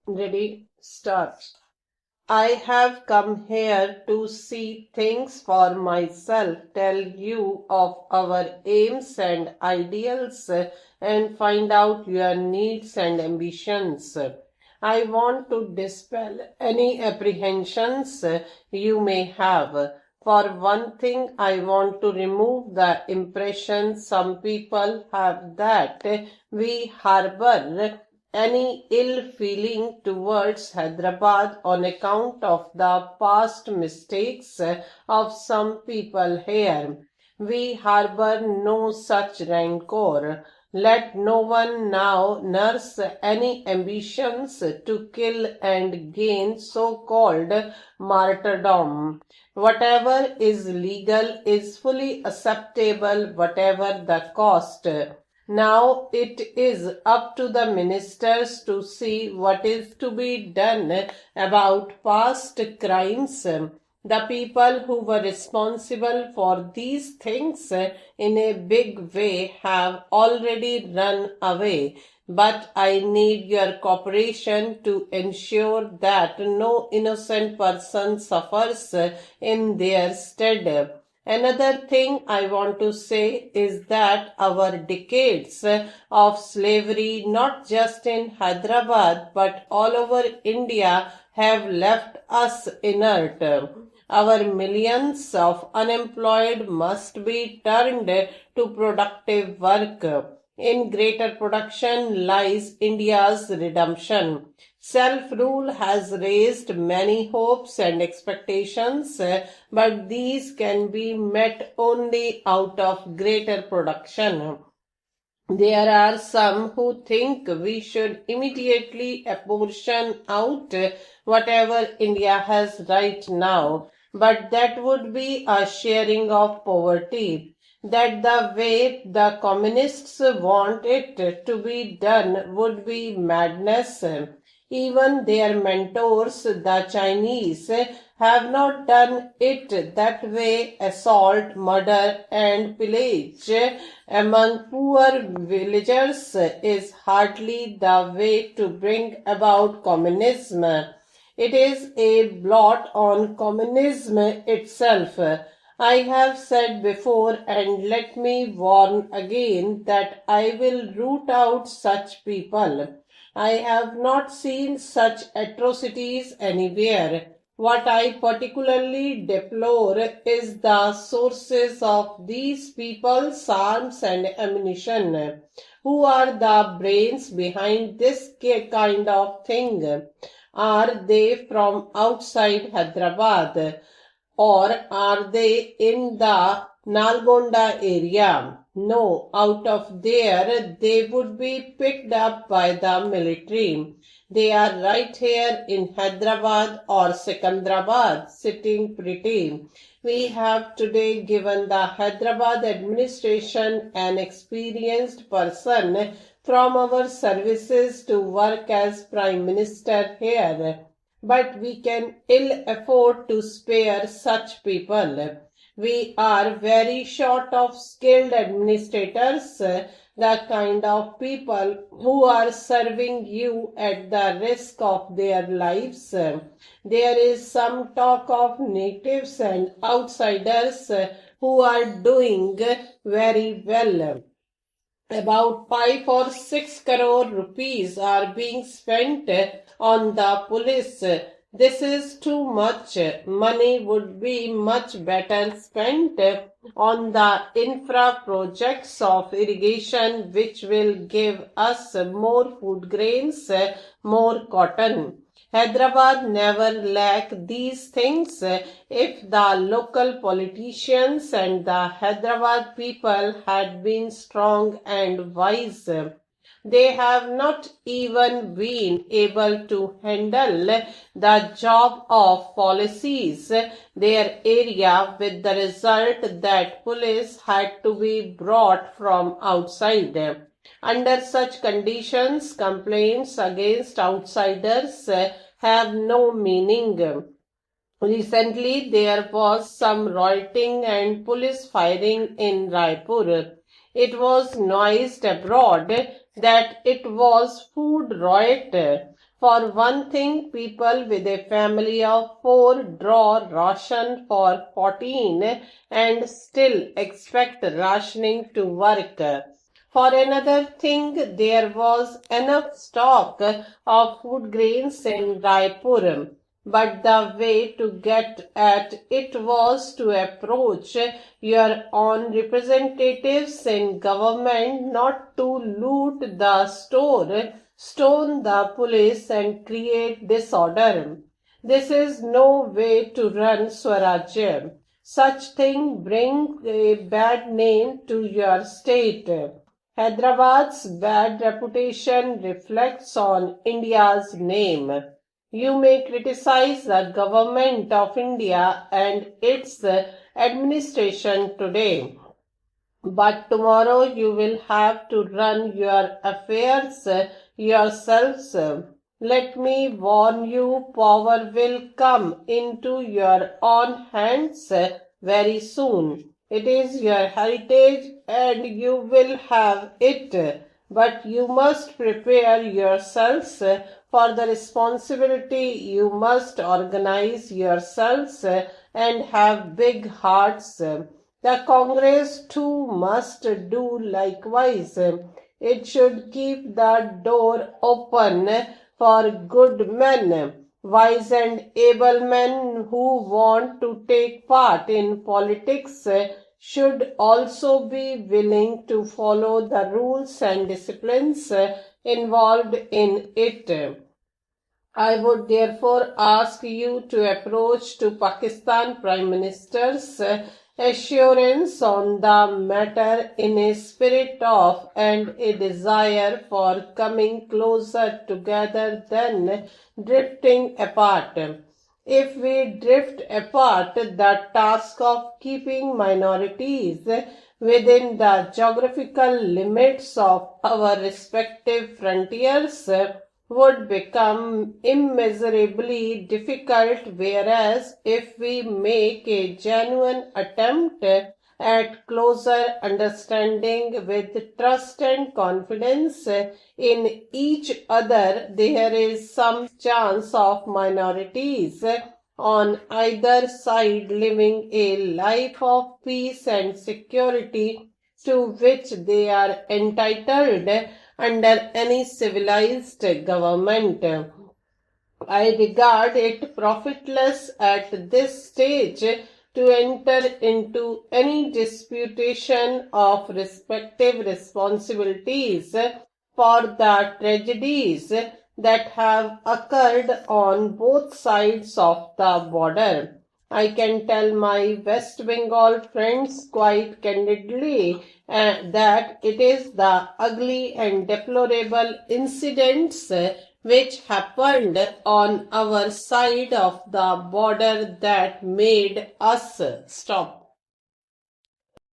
Ready, start. I have come here to see things for myself, tell you of our aims and ideals, and find out your needs and ambitions. I want to dispel any apprehensions you may have. For one thing, I want to remove the impression some people have that we harbor any ill feeling towards Hyderabad on account of the past mistakes of some people here. We harbor no such rancor. Let no one now nurse any ambitions to kill and gain so-called martyrdom. Whatever is legal is fully acceptable, whatever the cost. Now it is up to the ministers to see what is to be done about past crimes. The people who were responsible for these things in a big way have already run away, but I need your cooperation to ensure that no innocent person suffers in their stead. Another thing I want to say is that our decades of slavery, not just in Hyderabad but all over India, have left us inert. Our millions of unemployed must be turned to productive work. In greater production lies India's redemption. Self-rule has raised many hopes and expectations, but these can be met only out of greater production. There are some who think we should immediately apportion out whatever India has right now, but that would be a sharing of poverty. That the way the communists want it to be done would be madness. Even their mentors, the Chinese, have not done it that way. Assault, murder and pillage among poor villagers is hardly the way to bring about communism. It is a blot on communism itself. I have said before, and let me warn again, that I will root out such people. I have not seen such atrocities anywhere. What I particularly deplore is the sources of these people's arms and ammunition. Who are the brains behind this kind of thing? Are they from outside Hyderabad? Or are they in the Nalgonda area? No, out of there they would be picked up by the military. They are right here in Hyderabad or Secunderabad, sitting pretty. We have today given the Hyderabad administration an experienced person from our services to work as Prime Minister here. But we can ill afford to spare such people. We are very short of skilled administrators, the kind of people who are serving you at the risk of their lives. There is some talk of natives and outsiders who are doing very well. About 5 or 6 crore rupees are being spent on the police. This is too much. Money would be much better spent on the infra projects of irrigation, which will give us more food grains, more cotton. Hyderabad never lacked these things if the local politicians and the Hyderabad people had been strong and wise. They have not even been able to handle the job of policies their area, with the result that police had to be brought from outside. Under such conditions, complaints against outsiders have no meaning. Recently, there was some rioting and police firing in Raipur. It was noised abroad that it was food riot. For one thing, people with a family of 4 draw ration for 14 and still expect rationing to work. For another thing, there was enough stock of food grains in Raipur, but the way to get at it was to approach your own representatives in government, not to loot the store, stone the police and create disorder. This is no way to run Swarajya. Such thing bring a bad name to your state. Hyderabad's bad reputation reflects on India's name. You may criticize the government of India and its administration today, but tomorrow you will have to run your affairs yourselves. Let me warn you, power will come into your own hands very soon. It is your heritage and you will have it, but you must prepare yourselves for the responsibility. You must organize yourselves and have big hearts. The Congress too must do likewise. It should keep the door open for good men, wise and able men who want to take part in politics should also be willing to follow the rules and disciplines involved in it. I would therefore ask you to approach to Pakistan Prime Minister's assurance on the matter in a spirit of and a desire for coming closer together than drifting apart. If we drift apart, the task of keeping minorities within the geographical limits of our respective frontiers would become immeasurably difficult, whereas if we make a genuine attempt at closer understanding with trust and confidence in each other, there is some chance of minorities on either side living a life of peace and security to which they are entitled under any civilized government. I regard it profitless at this stage to enter into any disputation of respective responsibilities for the tragedies that have occurred on both sides of the border. I can tell my West Bengal friends quite candidly that it is the ugly and deplorable incidents which happened on our side of the border that made us stop.